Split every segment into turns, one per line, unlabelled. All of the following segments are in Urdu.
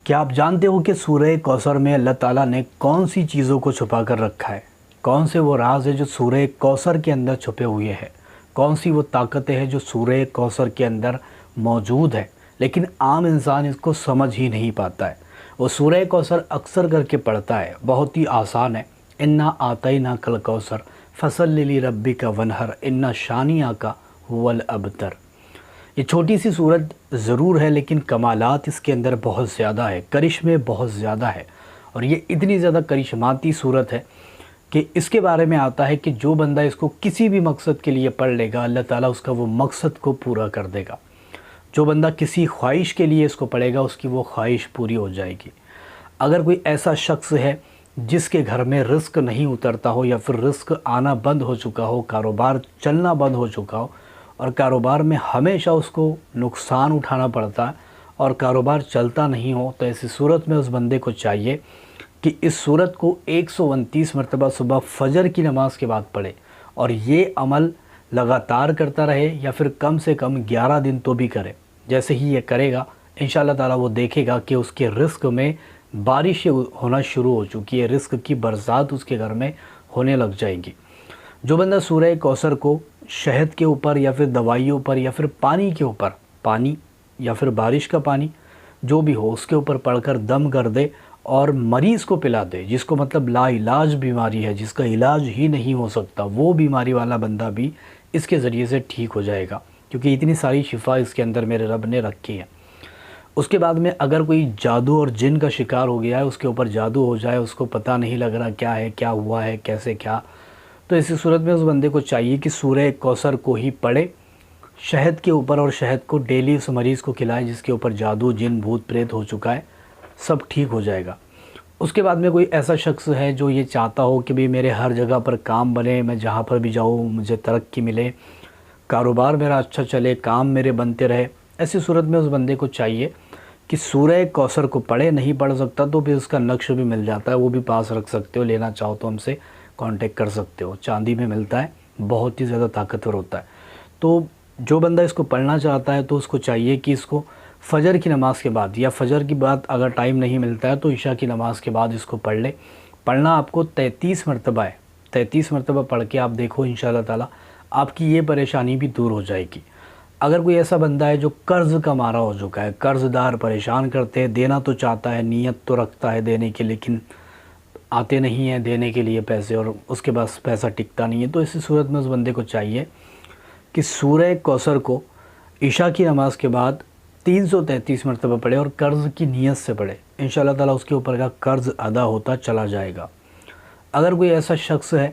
کیا آپ جانتے ہو کہ سورہ کوثر میں اللہ تعالیٰ نے کون سی چیزوں کو چھپا کر رکھا ہے؟ کون سے وہ راز ہے جو سورہ کوثر کے اندر چھپے ہوئے ہیں؟ کون سی وہ طاقتیں ہیں جو سورہ کوثر کے اندر موجود ہے لیکن عام انسان اس کو سمجھ ہی نہیں پاتا ہے؟ وہ سورہ کوثر اکثر کر کے پڑھتا ہے، بہت ہی آسان ہے۔ انا اعطیناک الکوثر فصلی لربک ونحر ان شانئک ھو الابتر۔ یہ چھوٹی سی صورت ضرور ہے لیکن کمالات اس کے اندر بہت زیادہ ہے، کرشمے بہت زیادہ ہے، اور یہ اتنی زیادہ کرشماتی صورت ہے کہ اس کے بارے میں آتا ہے کہ جو بندہ اس کو کسی بھی مقصد کے لیے پڑھ لے گا اللہ تعالیٰ اس کا وہ مقصد کو پورا کر دے گا۔ جو بندہ کسی خواہش کے لیے اس کو پڑھے گا اس کی وہ خواہش پوری ہو جائے گی۔ اگر کوئی ایسا شخص ہے جس کے گھر میں رزق نہیں اترتا ہو یا پھر رزق آنا بند ہو چکا ہو، کاروبار چلنا بند ہو چکا ہو اور کاروبار میں ہمیشہ اس کو نقصان اٹھانا پڑتا ہے اور کاروبار چلتا نہیں ہو، تو ایسی صورت میں اس بندے کو چاہیے کہ اس صورت کو 129 مرتبہ صبح فجر کی نماز کے بعد پڑھے اور یہ عمل لگاتار کرتا رہے یا پھر کم سے کم 11 دن تو بھی کرے۔ جیسے ہی یہ کرے گا انشاءاللہ تعالیٰ وہ دیکھے گا کہ اس کے رزق میں بارش ہونا شروع ہو چکی ہے، رزق کی برسات اس کے گھر میں ہونے لگ جائے گی۔ جو بندہ سورہ کوثر کو شہد کے اوپر یا پھر دوائیوں پر یا پھر پانی کے اوپر، پانی یا پھر بارش کا پانی جو بھی ہو اس کے اوپر پڑھ کر دم کر دے اور مریض کو پلا دے، جس کو مطلب لا علاج بیماری ہے، جس کا علاج ہی نہیں ہو سکتا، وہ بیماری والا بندہ بھی اس کے ذریعے سے ٹھیک ہو جائے گا، کیونکہ اتنی ساری شفا اس کے اندر میرے رب نے رکھی ہے۔ اس کے بعد میں اگر کوئی جادو اور جن کا شکار ہو گیا ہے، اس کے اوپر جادو ہو جائے، اس کو پتہ نہیں لگ رہا کیا ہے، کیا ہوا ہے، کیسے کیا، تو اسی صورت میں اس بندے کو چاہیے کہ سورہ کوثر کو ہی پڑھے شہد کے اوپر، اور شہد کو ڈیلی اس مریض کو کھلائے جس کے اوپر جادو جن بھوت پریت ہو چکا ہے، سب ٹھیک ہو جائے گا۔ اس کے بعد میں کوئی ایسا شخص ہے جو یہ چاہتا ہو کہ بھی میرے ہر جگہ پر کام بنے، میں جہاں پر بھی جاؤں مجھے ترقی ملے، کاروبار میرا اچھا چلے، کام میرے بنتے رہے، ایسی صورت میں اس بندے کو چاہیے کہ سورہ کوثر کو پڑھے۔ نہیں پڑھ سکتا تو پھر اس کا نقش بھی مل جاتا ہے، وہ بھی پاس رکھ سکتے ہو، لینا چاہو تو ہم سے کانٹیکٹ کر سکتے ہو، چاندی میں ملتا ہے، بہت ہی زیادہ طاقتور ہوتا ہے۔ تو جو بندہ اس کو پڑھنا چاہتا ہے تو اس کو چاہیے کہ اس کو فجر کی نماز کے بعد یا فجر کی بعد اگر ٹائم نہیں ملتا ہے تو عشاء کی نماز کے بعد اس کو پڑھ لے۔ پڑھنا آپ کو 33 مرتبہ ہے، 33 مرتبہ پڑھ کے آپ دیکھو انشاءاللہ تعالیٰ آپ کی یہ پریشانی بھی دور ہو جائے گی۔ اگر کوئی ایسا بندہ ہے جو قرض کا مارا ہو چکا ہے، قرض دار پریشان کرتے ہیں، دینا تو چاہتا ہے، نیت تو رکھتا ہے دینے کی، لیکن آتے نہیں ہیں دینے کے لیے پیسے اور اس کے پاس پیسہ ٹکتا نہیں ہے، تو اسی صورت میں اس بندے کو چاہیے کہ سورہ کوثر کو عشاء کی نماز کے بعد 333 مرتبہ پڑھے اور قرض کی نیت سے پڑھے، انشاءاللہ تعالیٰ اس کے اوپر کا قرض ادا ہوتا چلا جائے گا۔ اگر کوئی ایسا شخص ہے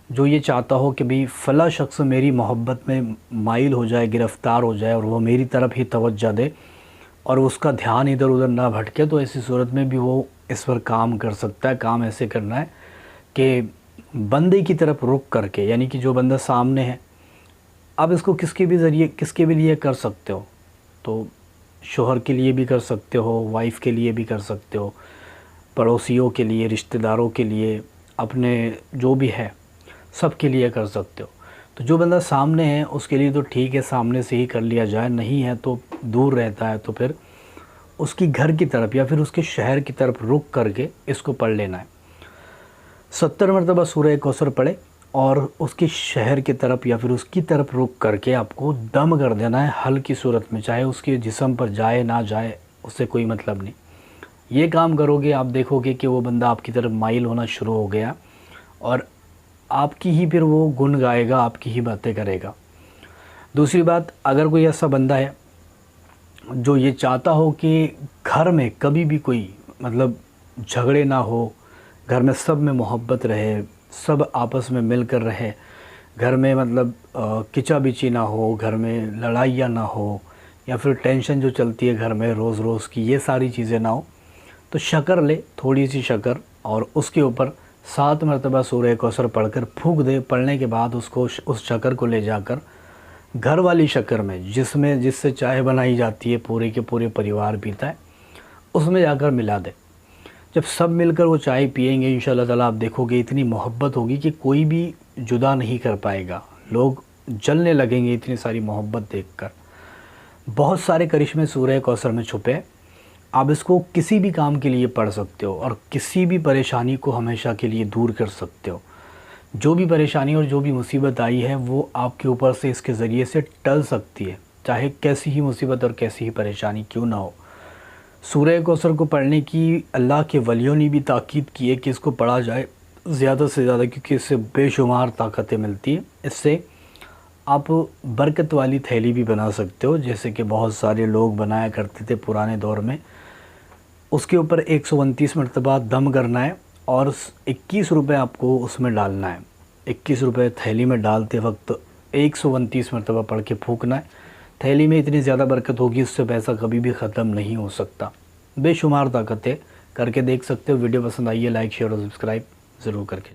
جو یہ چاہتا ہو کہ بھی فلاں شخص میری محبت میں مائل ہو جائے، گرفتار ہو جائے اور وہ میری طرف ہی توجہ دے اور اس کا دھیان ادھر ادھر نہ بھٹکے، تو ایسی صورت میں بھی وہ اس پر کام کر سکتا ہے۔ کام ایسے کرنا ہے کہ بندے کی طرف رخ کر کے، یعنی کہ جو بندہ سامنے ہے، آپ اس کو کس کے بھی لیے کر سکتے ہو، تو شوہر کے لیے بھی کر سکتے ہو، وائف کے لیے بھی کر سکتے ہو، پڑوسیوں کے لیے، رشتہ داروں کے لیے، اپنے جو بھی ہے سب کے لیے کر سکتے ہو۔ تو جو بندہ سامنے ہے اس کے لیے تو ٹھیک ہے، سامنے سے ہی کر لیا جائے، نہیں ہے تو دور رہتا ہے تو پھر اس کی گھر کی طرف یا پھر اس کے شہر کی طرف رخ کر کے اس کو پڑھ لینا ہے۔ 70 مرتبہ سورہ کوثر پڑھے اور اس کے شہر کی طرف یا پھر اس کی طرف رخ کر کے آپ کو دم کر دینا ہے ہلکی صورت میں، چاہے اس کے جسم پر جائے نہ جائے اس سے کوئی مطلب نہیں۔ یہ کام کرو گے آپ دیکھو گے کہ وہ بندہ آپ کی طرف مائل ہونا شروع ہو گیا اور آپ کی ہی پھر وہ گن گائے گا، آپ کی ہی باتیں کرے گا۔ دوسری بات، اگر کوئی ایسا بندہ ہے جو یہ چاہتا ہو کہ گھر میں کبھی بھی کوئی مطلب جھگڑے نہ ہو، گھر میں سب میں محبت رہے، سب آپس میں مل کر رہے، گھر میں مطلب کچا بچی نہ ہو، گھر میں لڑائیاں نہ ہو یا پھر ٹینشن جو چلتی ہے گھر میں روز روز کی، یہ ساری چیزیں نہ ہو، تو شکر لے، تھوڑی سی شکر، اور اس کے اوپر 7 مرتبہ سورہ کوثر پڑھ کر پھونک دے۔ پڑھنے کے بعد اس شکر کو لے جا کر گھر والی شکر میں جس سے چائے بنائی جاتی ہے، پورے کے پورے پریوار پیتا ہے، اس میں جا کر ملا دے۔ جب سب مل کر وہ چائے پئیں گے انشاءاللہ تعالیٰ آپ دیکھو گے اتنی محبت ہوگی کہ کوئی بھی جدا نہیں کر پائے گا، لوگ جلنے لگیں گے اتنی ساری محبت دیکھ کر۔ بہت سارے کرشمے سورہ کوثر میں چھپے ہیں۔ آپ اس کو کسی بھی کام کے لیے پڑھ سکتے ہو اور کسی بھی پریشانی کو ہمیشہ کے لیے دور کر سکتے ہو۔ جو بھی پریشانی اور جو بھی مصیبت آئی ہے وہ آپ کے اوپر سے اس کے ذریعے سے ٹل سکتی ہے، چاہے کیسی ہی مصیبت اور کیسی ہی پریشانی کیوں نہ ہو۔ سورہ کوثر کو پڑھنے کی اللہ کے ولیوں نے بھی تاکید کی ہے کہ اس کو پڑھا جائے زیادہ سے زیادہ، کیونکہ اس سے بے شمار طاقتیں ملتی ہیں۔ اس سے آپ برکت والی تھیلی بھی بنا سکتے ہو، جیسے کہ بہت سارے لوگ بنایا کرتے تھے پرانے دور میں۔ اس کے اوپر 129 مرتبہ دم کرنا ہے اور 21 روپے آپ کو اس میں ڈالنا ہے۔ 21 روپے تھیلی میں ڈالتے وقت 129 مرتبہ پڑھ کے پھونکنا ہے۔ تھیلی میں اتنی زیادہ برکت ہوگی، اس سے پیسہ کبھی بھی ختم نہیں ہو سکتا۔ بے شمار طاقتیں کر کے دیکھ سکتے ہو۔ ویڈیو پسند آئی ہے لائک شیئر اور سبسکرائب ضرور کر کے